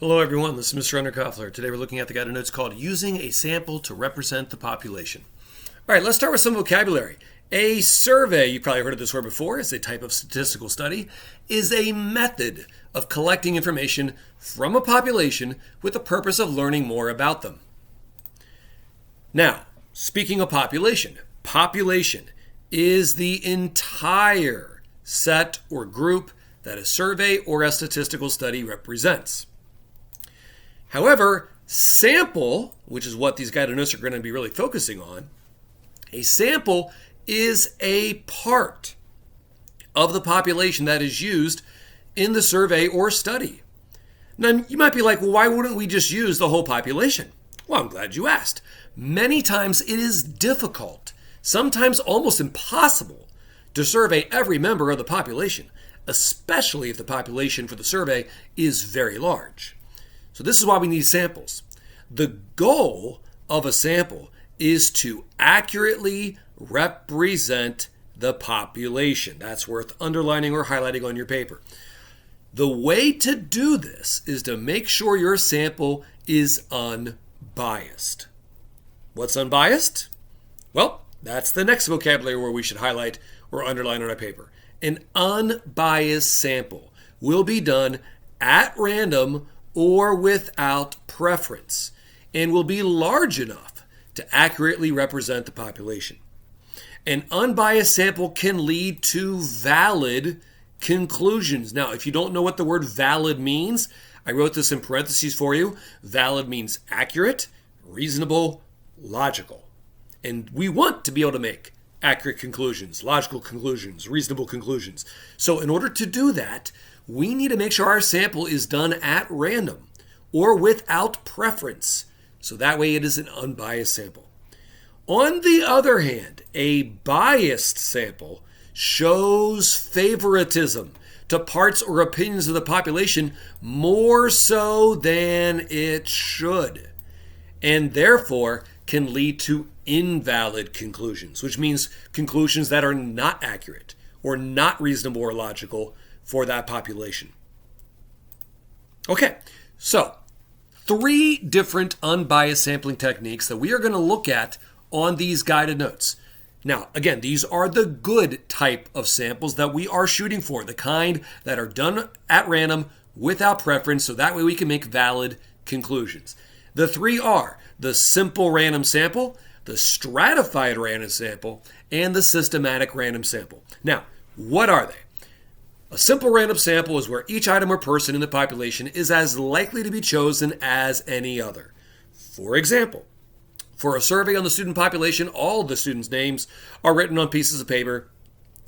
Hello everyone, this is Mr. Underkoffler. Today we're looking at the guided notes called Using a Sample to Represent the Population. All right, let's start with some vocabulary. A survey, you've probably heard of this word before, is a type of statistical study, is a method of collecting information from a population with the purpose of learning more about them. Now, speaking of population is the entire set or group that a survey or a statistical study represents. However, sample, which is what these guided notes are going to be really focusing on, a sample is a part of the population that is used in the survey or study. Now, you might be like, well, why wouldn't we just use the whole population? Well, I'm glad you asked. Many times it is difficult, sometimes almost impossible, to survey every member of the population, especially if the population for the survey is very large. So this is why we need samples. The goal of a sample is to accurately represent the population. That's worth underlining or highlighting on your paper. The way to do this is to make sure your sample is unbiased. What's unbiased? Well, that's the next vocabulary word we should highlight or underline on our paper. An unbiased sample will be done at random or without preference, and will be large enough to accurately represent the population. An unbiased sample can lead to valid conclusions. Now, if you don't know what the word valid means, I wrote this in parentheses for you. Valid means accurate, reasonable, logical. And we want to be able to make accurate conclusions, logical conclusions, reasonable conclusions. So in order to do that, we need to make sure our sample is done at random or without preference. So that way it is an unbiased sample. On the other hand, a biased sample shows favoritism to parts or opinions of the population more so than it should, and therefore can lead to invalid conclusions, which means conclusions that are not accurate or not reasonable or logical for that population. Okay, so 3 different unbiased sampling techniques that we are going to look at on these guided notes. Now, again, these are the good type of samples that we are shooting for, the kind that are done at random without preference, so that way we can make valid conclusions. The 3 are the simple random sample, the stratified random sample, and the systematic random sample. Now, what are they? A simple random sample is where each item or person in the population is as likely to be chosen as any other. For example, for a survey on the student population, all the students' names are written on pieces of paper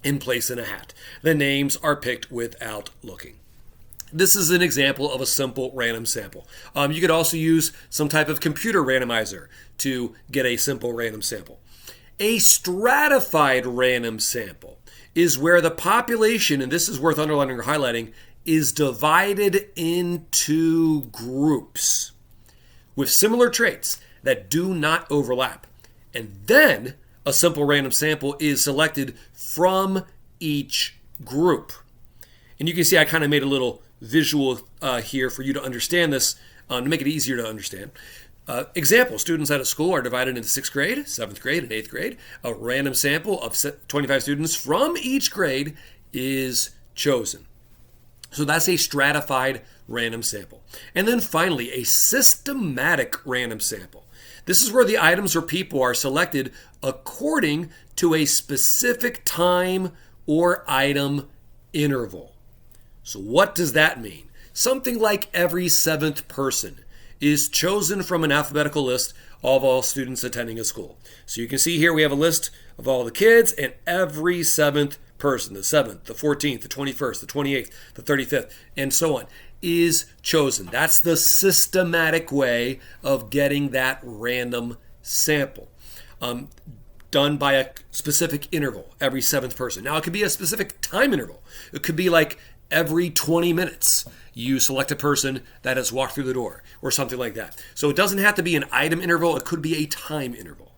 and placed in a hat. The names are picked without looking. This is an example of a simple random sample. You could also use some type of computer randomizer to get a simple random sample. A stratified random sample is where the population, and this is worth underlining or highlighting, is divided into groups with similar traits that do not overlap. And then a simple random sample is selected from each group. And you can see I kind of made a little visual here for you to understand this, to make it easier to understand. Example, students at a school are divided into 6th grade, 7th grade, and 8th grade. A random sample of 25 students from each grade is chosen. So that's a stratified random sample. And then finally, a systematic random sample. This is where the items or people are selected according to a specific time or item interval. So what does that mean? Something like every 7th person is chosen from an alphabetical list of all students attending a school. So you can see here we have a list of all the kids, and every 7th person, the 7th, the 14th, the 21st, the 28th, the 35th, and so on, is chosen. That's the systematic way of getting that random sample. Done by a specific interval, every 7th person. Now, it could be a specific time interval. It could be like every 20 minutes. You select a person that has walked through the door or something like that. So it doesn't have to be an item interval. It could be a time interval.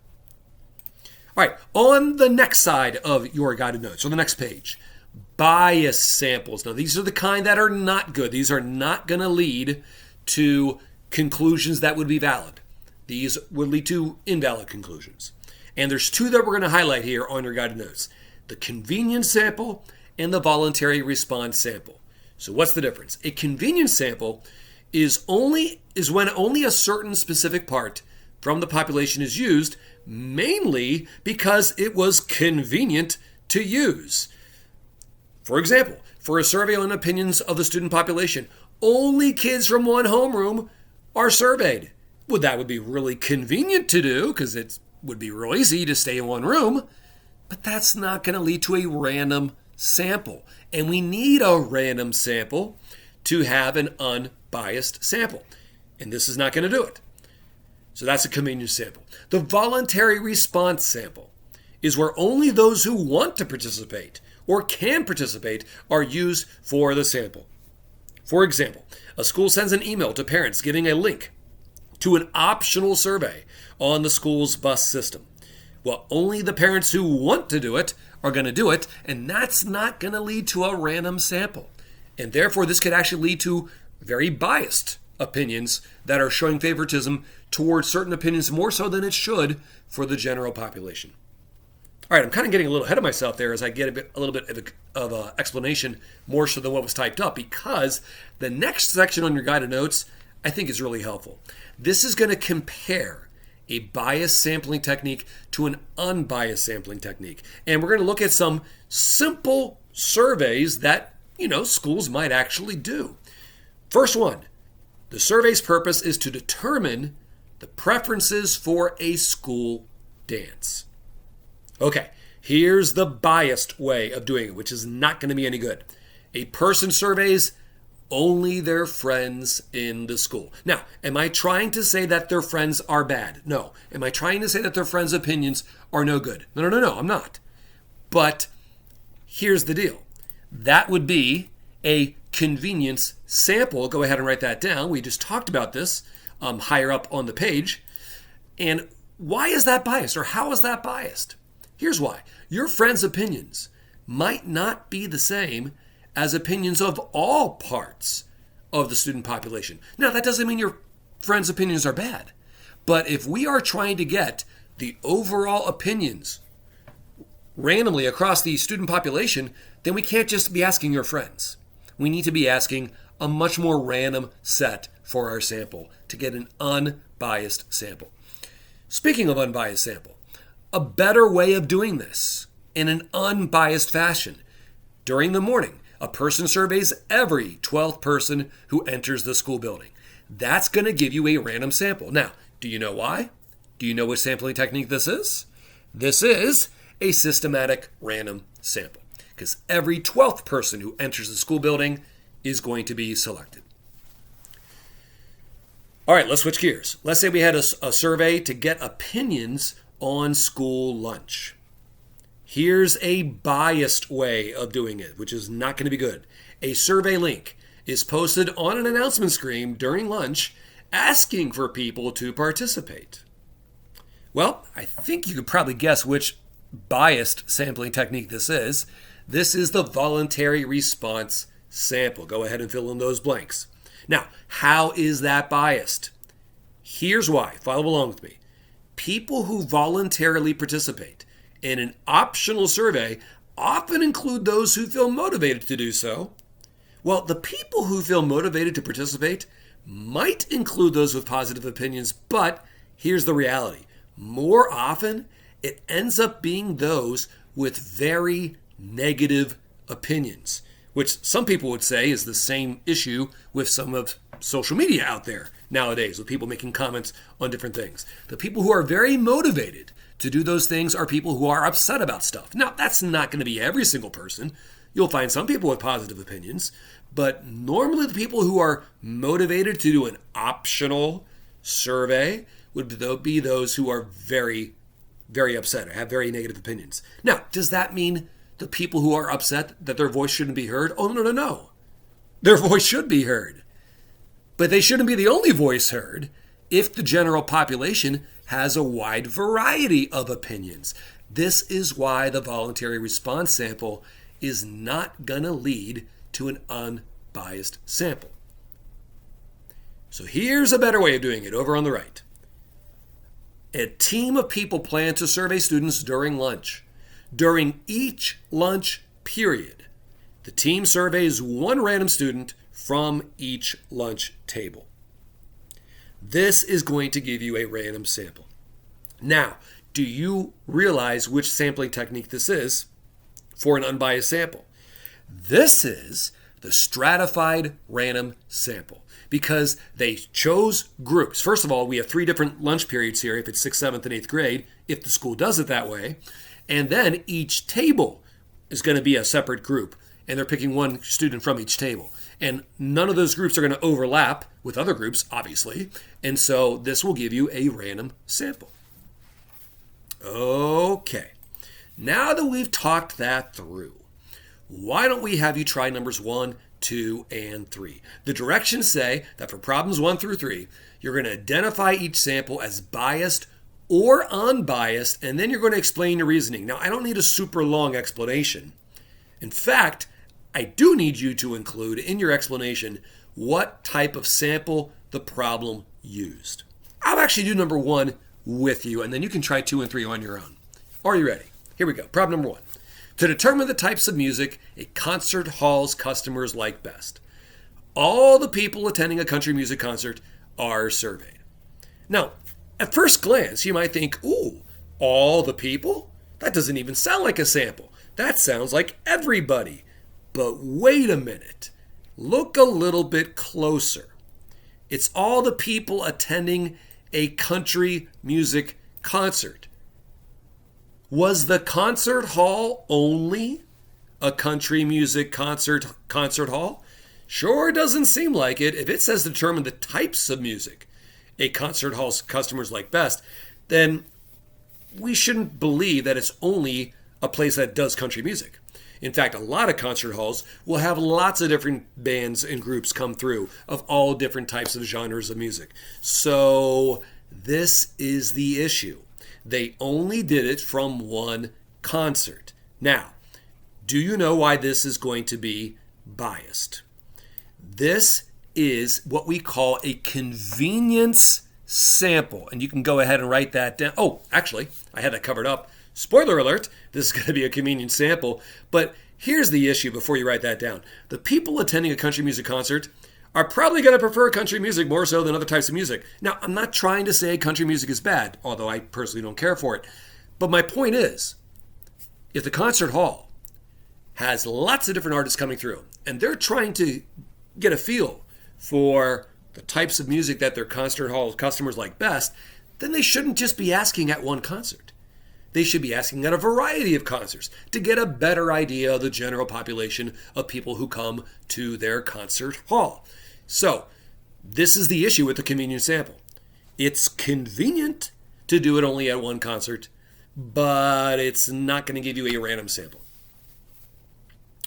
All right, on the next side of your guided notes, on the next page, bias samples. Now, these are the kind that are not good. These are not going to lead to conclusions that would be valid. These would lead to invalid conclusions. And there's two that we're going to highlight here on your guided notes: the convenience sample and the voluntary response sample. So what's the difference? A convenience sample is when only a certain specific part from the population is used, mainly because it was convenient to use. For example, for a survey on opinions of the student population, only kids from one homeroom are surveyed. Well, that would be really convenient to do because it would be real easy to stay in one room, but that's not going to lead to a random sample. And we need a random sample to have an unbiased sample. And this is not going to do it. So that's a convenience sample. The voluntary response sample is where only those who want to participate or can participate are used for the sample. For example, a school sends an email to parents giving a link to an optional survey on the school's bus system. Well, only the parents who want to do it are going to do it, and that's not going to lead to a random sample. And therefore, this could actually lead to very biased opinions that are showing favoritism towards certain opinions more so than it should for the general population. All right, I'm kind of getting a little ahead of myself there as I get a little bit of an explanation more so than what was typed up, because the next section on your guided notes I think is really helpful. This is going to compare a biased sampling technique to an unbiased sampling technique. And we're going to look at some simple surveys that, schools might actually do. First one, the survey's purpose is to determine the preferences for a school dance. Okay, here's the biased way of doing it, which is not going to be any good. A person surveys only their friends in the school. Now, am I trying to say that their friends are bad? No. Am I trying to say that their friends' opinions are no good? No, I'm not. But here's the deal. That would be a convenience sample. Go ahead and write that down. We just talked about this higher up on the page. And why is that biased, or how is that biased? Here's why. Your friends' opinions might not be the same as opinions of all parts of the student population. Now, that doesn't mean your friends' opinions are bad. But if we are trying to get the overall opinions randomly across the student population, then we can't just be asking your friends. We need to be asking a much more random set for our sample to get an unbiased sample. Speaking of unbiased sample, a better way of doing this in an unbiased fashion: during the morning, a person surveys every 12th person who enters the school building. That's going to give you a random sample. Now, do you know why? Do you know what sampling technique this is? This is a systematic random sample, because every 12th person who enters the school building is going to be selected. All right, let's switch gears. Let's say we had a survey to get opinions on school lunch. Here's a biased way of doing it, which is not going to be good. A survey link is posted on an announcement screen during lunch asking for people to participate. Well, I think you could probably guess which biased sampling technique this is. This is the voluntary response sample. Go ahead and fill in those blanks. Now, how is that biased? Here's why. Follow along with me. People who voluntarily participate in an optional survey often include those who feel motivated to do so. Well, the people who feel motivated to participate might include those with positive opinions, but here's the reality. More often, it ends up being those with very negative opinions, which some people would say is the same issue with some of social media out there nowadays, with people making comments on different things. The people who are very motivated to do those things are people who are upset about stuff. Now, that's not going to be every single person. You'll find some people with positive opinions, but normally the people who are motivated to do an optional survey would be those who are very, very upset or have very negative opinions. Now, does that mean the people who are upset that their voice shouldn't be heard? Oh, no. Their voice should be heard. But they shouldn't be the only voice heard if the general population has a wide variety of opinions. This is why the voluntary response sample is not going to lead to an unbiased sample. So here's a better way of doing it over on the right. A team of people plan to survey students during lunch. During each lunch period, the team surveys one random student from each lunch table. This is going to give you a random sample. Now, do you realize which sampling technique this is for an unbiased sample? This is the stratified random sample because they chose groups. First of all, we have 3 different lunch periods here if it's 6th, 7th, and 8th grade, if the school does it that way. And then each table is going to be a separate group, and they're picking one student from each table. And none of those groups are going to overlap with other groups, obviously. And so this will give you a random sample. Okay, now that we've talked that through, why don't we have you try numbers 1, 2, and 3? The directions say that for problems 1 through 3, you're going to identify each sample as biased or unbiased, and then you're going to explain your reasoning. Now, I don't need a super long explanation. In fact, I do need you to include in your explanation what type of sample the problem used. I'll actually do number 1 with you, and then you can try 2 and 3 on your own. Are you ready? Here we go. Problem number 1. To determine the types of music a concert hall's customers like best, all the people attending a country music concert are surveyed. Now, at first glance, you might think, ooh, all the people? That doesn't even sound like a sample. That sounds like everybody. But wait a minute. Look a little bit closer. It's all the people attending a country music concert. Was the concert hall only a country music concert hall? Sure doesn't seem like it. If it says determine the types of music a concert hall's customers like best, then we shouldn't believe that it's only a place that does country music. In fact, a lot of concert halls will have lots of different bands and groups come through of all different types of genres of music. So this is the issue. They only did it from one concert. Now, do you know why this is going to be biased? This is what we call a convenience sample. And you can go ahead and write that down. Oh, actually, I had that covered up. Spoiler alert, this is going to be a convenience sample. But here's the issue before you write that down. The people attending a country music concert are probably going to prefer country music more so than other types of music. Now, I'm not trying to say country music is bad, although I personally don't care for it. But my point is, if the concert hall has lots of different artists coming through, and they're trying to get a feel for the types of music that their concert hall customers like best, then they shouldn't just be asking at one concert. They should be asking at a variety of concerts to get a better idea of the general population of people who come to their concert hall. So, this is the issue with the convenience sample. It's convenient to do it only at one concert, but it's not going to give you a random sample.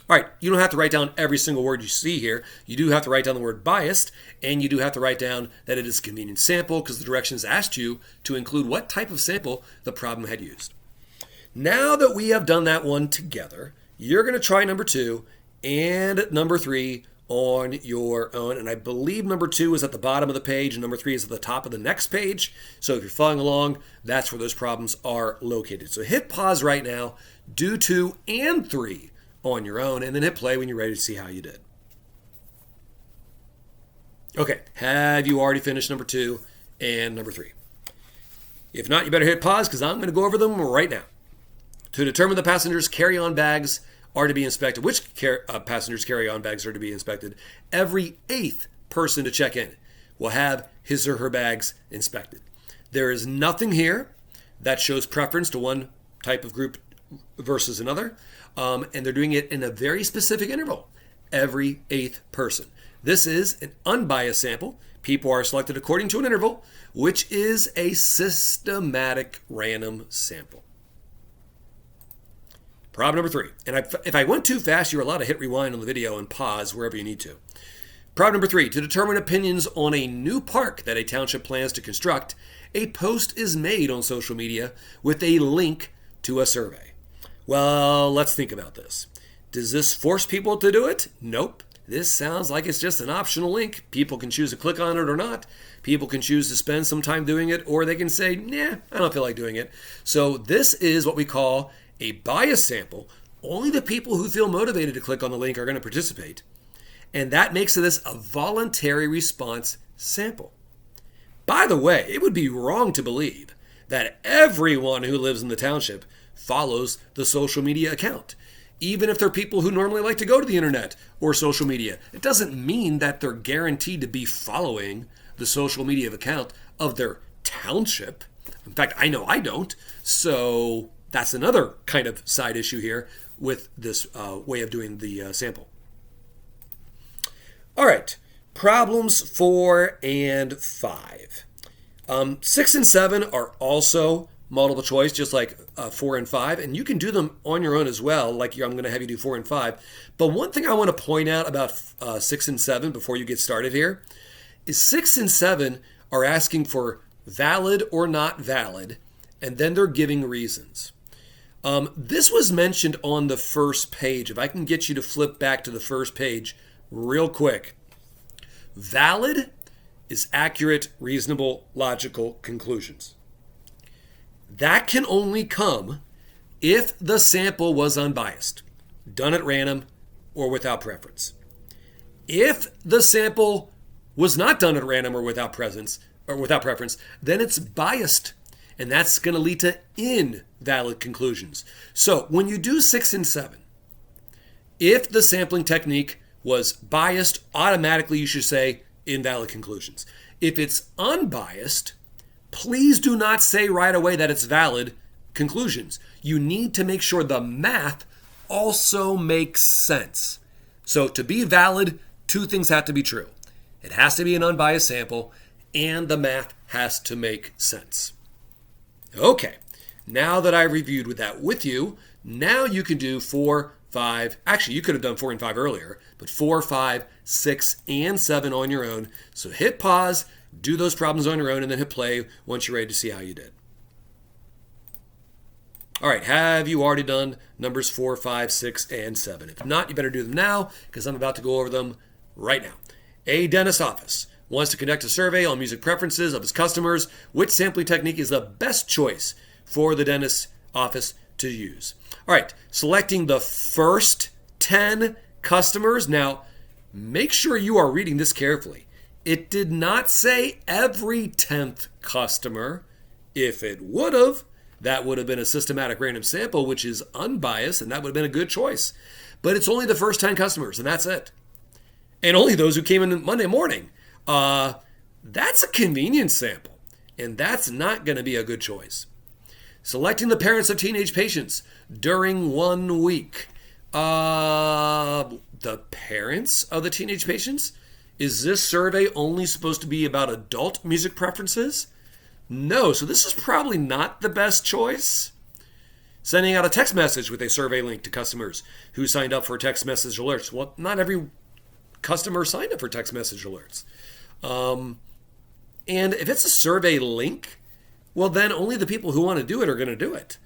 All right, you don't have to write down every single word you see here. You do have to write down the word biased, and you do have to write down that it is a convenient sample because the directions asked you to include what type of sample the problem had used. Now that we have done that one together, you're going to try number 2 and number 3 on your own. And I believe number 2 is at the bottom of the page and number 3 is at the top of the next page. So if you're following along, that's where those problems are located. So hit pause right now, do 2 and 3 on your own, and then hit play when you're ready to see how you did. Okay, have you already finished number 2 and number 3? If not, you better hit pause because I'm going to go over them right now. To determine the passengers' carry-on bags are to be inspected, which passengers' carry-on bags are to be inspected, every 8th person to check in will have his or her bags inspected. There is nothing here that shows preference to one type of group versus another, and they're doing it in a very specific interval, every 8th person. This is an unbiased sample. People are selected according to an interval, which is a systematic random sample. Problem number 3. And if I went too fast, you're allowed to hit rewind on the video and pause wherever you need to. Problem number 3. To determine opinions on a new park that a township plans to construct, a post is made on social media with a link to a survey. Well, let's think about this. Does this force people to do it? Nope. this sounds like it's just an optional link. People can choose to click on it or not. People can choose to spend some time doing it, or they can say, nah, I don't feel like doing it. So this is what we call a bias sample. Only the people who feel motivated to click on the link are going to participate. And that makes this a voluntary response sample. By the way, it would be wrong to believe that everyone who lives in the township follows the social media account. Even if they're people who normally like to go to the internet or social media, it doesn't mean that they're guaranteed to be following the social media account of their township. In fact, I know I don't. So that's another kind of side issue here with this way of doing the sample. All right, problems 4 and 5. 6 and 7 are also multiple choice, just like 4 and 5, and you can do them on your own as well, like I'm going to have you do 4 and 5. But one thing I want to point out about 6 and 7 before you get started here is 6 and 7 are asking for valid or not valid, and then they're giving reasons. This was mentioned on the first page. If I can get you to flip back to the first page real quick. Valid is accurate, reasonable, logical conclusions. That can only come if the sample was unbiased, done at random, or without preference. If the sample was not done at random or without preference, then it's biased, and that's going to lead to invalid conclusions. So when you do 6 and 7, if the sampling technique was biased, automatically you should say invalid conclusions. If it's unbiased, please do not say right away that it's valid conclusions. You need to make sure the math also makes sense. So to be valid, 2 things have to be true. It has to be an unbiased sample, and the math has to make sense. Okay, now that I've reviewed with that with you, now you can do 4, 5. Actually, you could have done 4 and 5 earlier, but 4, 5, 6, and 7 on your own. So hit pause, do those problems on your own, and then hit play once you're ready to see how you did. All right, have you already done numbers 4, 5, 6, and 7? If not, you better do them now because I'm about to go over them right now. A dentist office wants to conduct a survey on music preferences of its customers. Which sampling technique is the best choice for the dentist office to use? All right, selecting the first 10 customers. Now, make sure you are reading this carefully. It did not say every 10th customer. If it would have, that would have been a systematic random sample, which is unbiased, and that would have been a good choice. But it's only the first 10 customers, and that's it. And only those who came in Monday morning. That's a convenience sample, and that's not going to be a good choice. Selecting the parents of teenage patients during 1 week. The parents of the teenage patients? Is this survey only supposed to be about adult music preferences? No, so this is probably not the best choice. Sending out a text message with a survey link to customers who signed up for text message alerts. Well, not every customer signed up for text message alerts. And if it's a survey link, well, then only the people who want to do it are going to do it.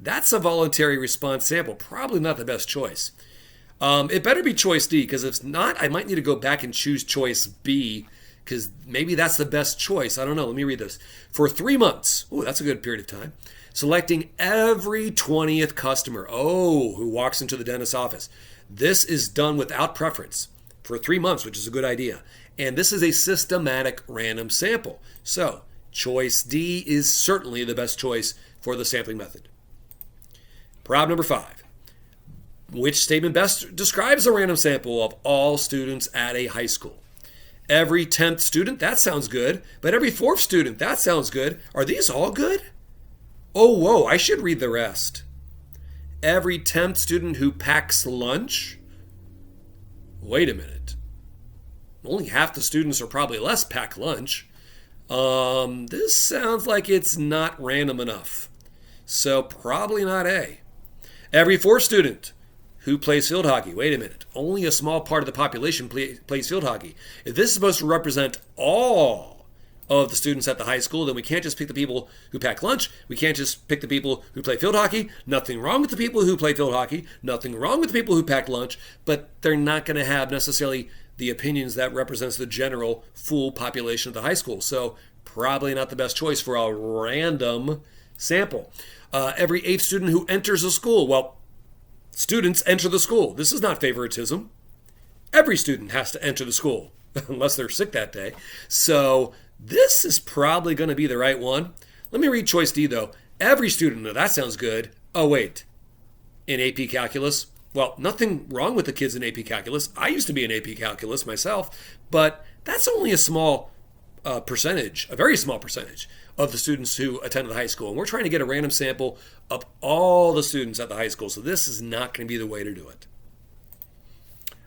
That's a voluntary response sample. Probably not the best choice. It better be choice D, because if not, I might need to go back and choose choice B, because maybe that's the best choice. I don't know. Let me read this. For 3 months, that's a good period of time, selecting every 20th customer, who walks into the dentist's office. This is done without preference for 3 months, which is a good idea. And this is a systematic random sample. So choice D is certainly the best choice for the sampling method. Problem number 5. Which statement best describes a random sample of all students at a high school? Every 10th student, that sounds good. But every 4th student, that sounds good. Are these all good? I should read the rest. Every 10th student who packs lunch? Wait a minute. Only half the students or probably less pack lunch. This sounds like it's not random enough. So probably not A. Every 4th student who plays field hockey. Wait a minute. Only a small part of the population plays field hockey. If this is supposed to represent all of the students at the high school, then we can't just pick the people who pack lunch. We can't just pick the people who play field hockey. Nothing wrong with the people who play field hockey. Nothing wrong with the people who pack lunch, but they're not going to have necessarily the opinions that represents the general full population of the high school. So probably not the best choice for a random sample. Every 8th student who enters a school. Well, students enter the school. This is not favoritism. Every student has to enter the school, unless they're sick that day. So this is probably going to be the right one. Let me read choice D, though. Every student. Now, that sounds good. Oh, wait. In AP Calculus? Well, nothing wrong with the kids in AP Calculus. I used to be in AP Calculus myself, but that's only a small percentage, a very small percentage of the students who attended the high school. And we're trying to get a random sample of all the students at the high school. So this is not going to be the way to do it.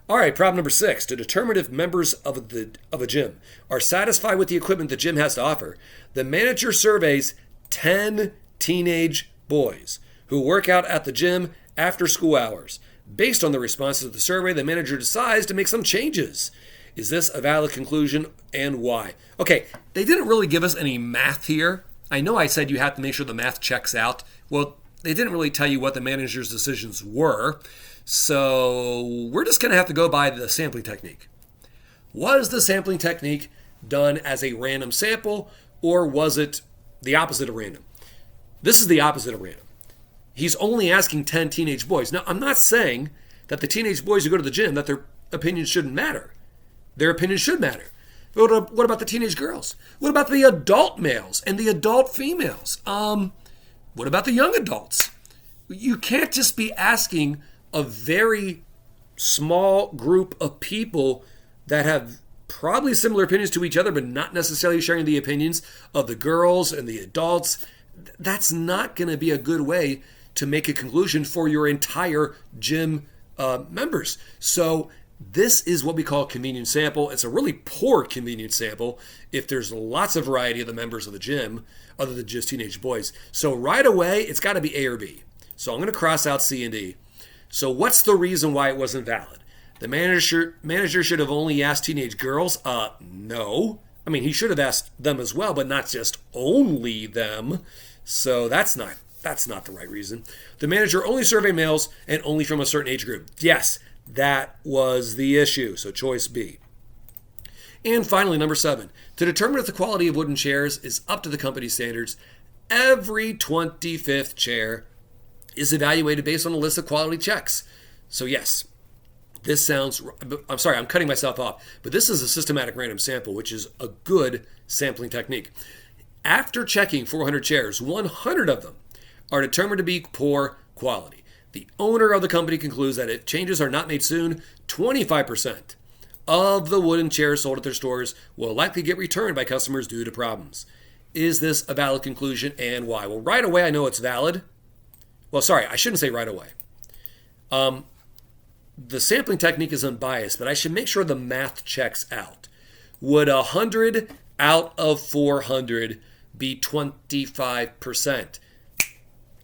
All right, problem number 6. To determine if members of a gym are satisfied with the equipment the gym has to offer, the manager surveys 10 teenage boys who work out at the gym after school hours. Based on the responses of the survey, the manager decides to make some changes. Is this a valid conclusion, and why? Okay, they didn't really give us any math here. I know I said you have to make sure the math checks out. Well, they didn't really tell you what the manager's decisions were. So we're just going to have to go by the sampling technique. Was the sampling technique done as a random sample, or was it the opposite of random? This is the opposite of random. He's only asking 10 teenage boys. Now, I'm not saying that the teenage boys who go to the gym, that their opinions shouldn't matter. Their opinions should matter. But what about the teenage girls? What about the adult males and the adult females? What about the young adults? You can't just be asking a very small group of people that have probably similar opinions to each other, but not necessarily sharing the opinions of the girls and the adults. That's not going to be a good way to make a conclusion for your entire gym members. So this is what we call a convenience sample. It's a really poor convenience sample if there's lots of variety of the members of the gym other than just teenage boys. So right away, it's got to be A or B. So I'm going to cross out C and D. So what's the reason why it wasn't valid? The manager should have only asked teenage girls? No. I mean, he should have asked them as well, but not just only them. So that's not the right reason. The manager only surveyed males and only from a certain age group. Yes, that was the issue. So choice B. And finally, number 7. To determine if the quality of wooden chairs is up to the company standards, every 25th chair is evaluated based on a list of quality checks. So yes, this sounds, I'm sorry, I'm cutting myself off, but this is a systematic random sample, which is a good sampling technique. After checking 400 chairs, 100 of them are determined to be poor quality. The owner of the company concludes that if changes are not made soon, 25% of the wooden chairs sold at their stores will likely get returned by customers due to problems. Is this a valid conclusion, and why? Well, right away I know it's valid. Well, sorry, I shouldn't say right away. The sampling technique is unbiased, but I should make sure the math checks out. Would 100 out of 400 be 25%?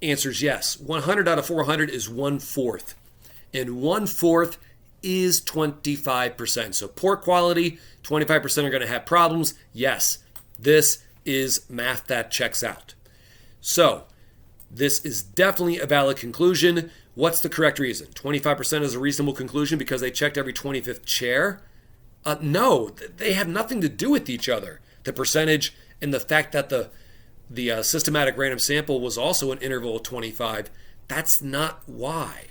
Answer is yes. 100 out of 400 is 1/4. And 1/4 is 25%. So poor quality, 25% are going to have problems. Yes, this is math that checks out. So this is definitely a valid conclusion. What's the correct reason? 25% is a reasonable conclusion because they checked every 25th chair? No, they have nothing to do with each other. The percentage and the fact that the systematic random sample was also an interval of 25, that's not why.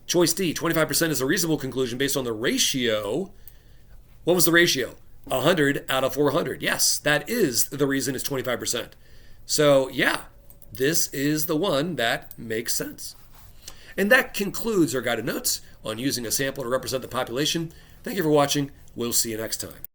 Choice D, 25% is a reasonable conclusion based on the ratio. What was the ratio? 100 out of 400. Yes, that is the reason it's 25%. So yeah, this is the one that makes sense. And that concludes our guided notes on using a sample to represent the population. Thank you for watching. We'll see you next time.